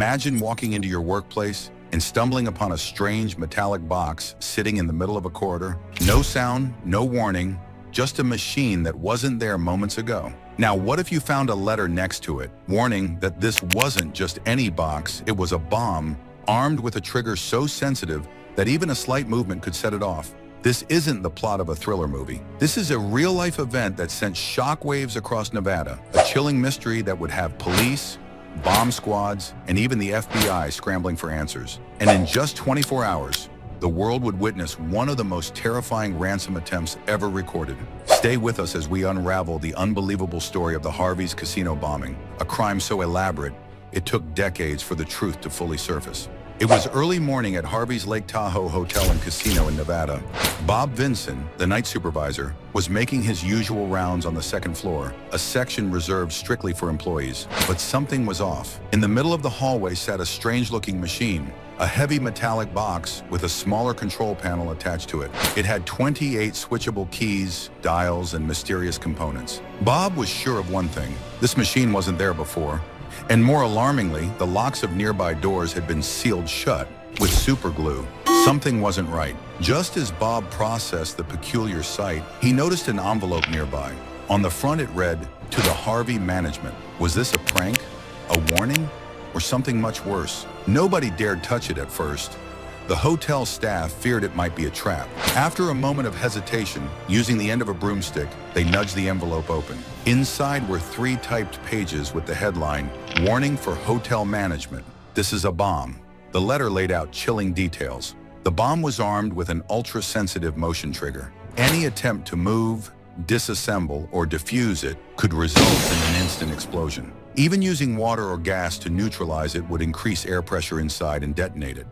Imagine walking into your workplace and stumbling upon a strange metallic box sitting in the middle of a corridor. No sound, no warning, just a machine that wasn't there moments ago. Now, what if you found a letter next to it, warning that this wasn't just any box, it was a bomb, armed with a trigger so sensitive that even a slight movement could set it off? This isn't the plot of a thriller movie. This is a real-life event that sent shockwaves across Nevada, a chilling mystery that would have police, bomb squads, and even the FBI scrambling for answers. And in just 24 hours, the world would witness one of the most terrifying ransom attempts ever recorded. Stay with us as we unravel the unbelievable story of the Harvey's casino bombing, a crime so elaborate, it took decades for the truth to fully surface. It was early morning at Harvey's Lake Tahoe Hotel and Casino in Nevada. Bob Vinson, the night supervisor, was making his usual rounds on the second floor, a section reserved strictly for employees. But something was off. In the middle of the hallway sat a strange-looking machine, a heavy metallic box with a smaller control panel attached to it. It had 28 switchable keys, dials, and mysterious components. Bob was sure of one thing: this machine wasn't there before. And more alarmingly, the locks of nearby doors had been sealed shut with super glue. Something wasn't right. Just as Bob processed the peculiar sight, he noticed an envelope nearby. On the front it read, "To the Harvey management." Was this a prank? A warning? Or something much worse? Nobody dared touch it at first. The hotel staff feared it might be a trap. After a moment of hesitation, using the end of a broomstick, they nudged the envelope open. Inside were 3 typed pages with the headline, "Warning for Hotel Management. This is a bomb." The letter laid out chilling details. The bomb was armed with an ultra-sensitive motion trigger. Any attempt to move, disassemble, or defuse it could result in an instant explosion. Even using water or gas to neutralize it would increase air pressure inside and detonate it.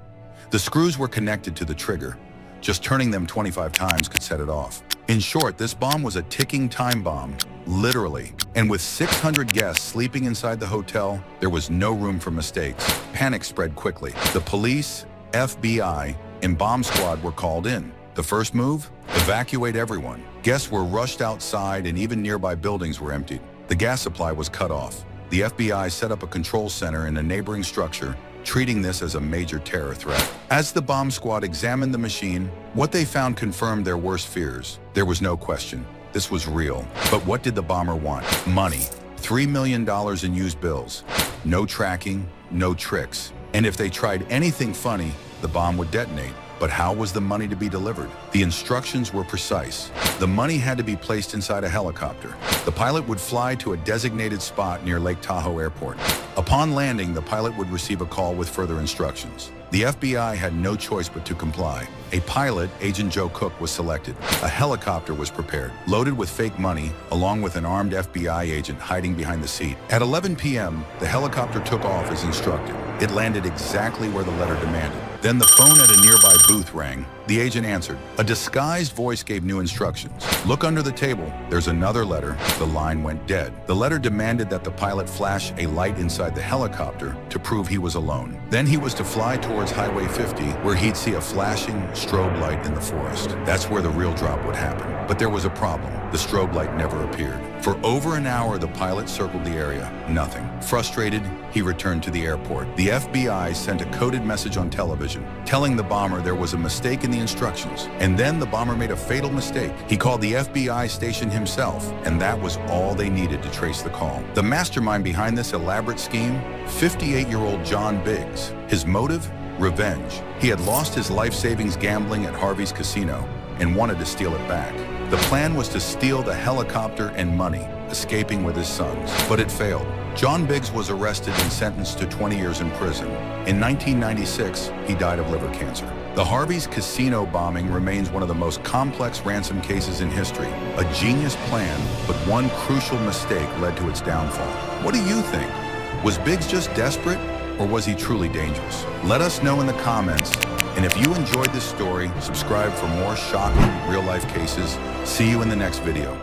The screws were connected to the trigger. Just turning them 25 times could set it off. In short, this bomb was a ticking time bomb, literally. And with 600 guests sleeping inside the hotel, there was no room for mistakes. Panic spread quickly. The police, FBI, and bomb squad were called in. The first move? Evacuate everyone. Guests were rushed outside and even nearby buildings were emptied. The gas supply was cut off. The FBI set up a control center in a neighboring structure, treating this as a major terror threat. As the bomb squad examined the machine, what they found confirmed their worst fears. There was no question. This was real. But what did the bomber want? Money. $3 million in used bills. No tracking, no tricks. And if they tried anything funny, the bomb would detonate. But how was the money to be delivered? The instructions were precise. The money had to be placed inside a helicopter. The pilot would fly to a designated spot near Lake Tahoe Airport. Upon landing, the pilot would receive a call with further instructions. The FBI had no choice but to comply. A pilot, Agent Joe Cook, was selected. A helicopter was prepared, loaded with fake money, along with an armed FBI agent hiding behind the seat. At 11 p.m., the helicopter took off as instructed. It landed exactly where the letter demanded. Then the phone at a nearby booth rang. The agent answered. A disguised voice gave new instructions. Look under the table. There's another letter. The line went dead. The letter demanded that the pilot flash a light inside the helicopter to prove he was alone. Then he was to fly towards Highway 50, where he'd see a flashing strobe light in the forest. That's where the real drop would happen. But there was a problem. The strobe light never appeared. For over an hour, the pilot circled the area. Nothing. Frustrated, he returned to the airport. The FBI sent a coded message on television, telling the bomber there was a mistake in the instructions. And then the bomber made a fatal mistake. He called the FBI station himself, and that was all they needed to trace the call. The mastermind behind this elaborate scheme? 58-year-old John Biggs. His motive? Revenge. He had lost his life savings gambling at Harvey's casino and wanted to steal it back. The plan was to steal the helicopter and money, escaping with his sons. But it failed. John Biggs was arrested and sentenced to 20 years in prison. In 1996, he died of liver cancer. The Harvey's casino bombing remains one of the most complex ransom cases in history. A genius plan, but one crucial mistake led to its downfall. What do you think? Was Biggs just desperate, or was he truly dangerous? Let us know in the comments. And if you enjoyed this story, subscribe for more shocking real-life cases. See you in the next video.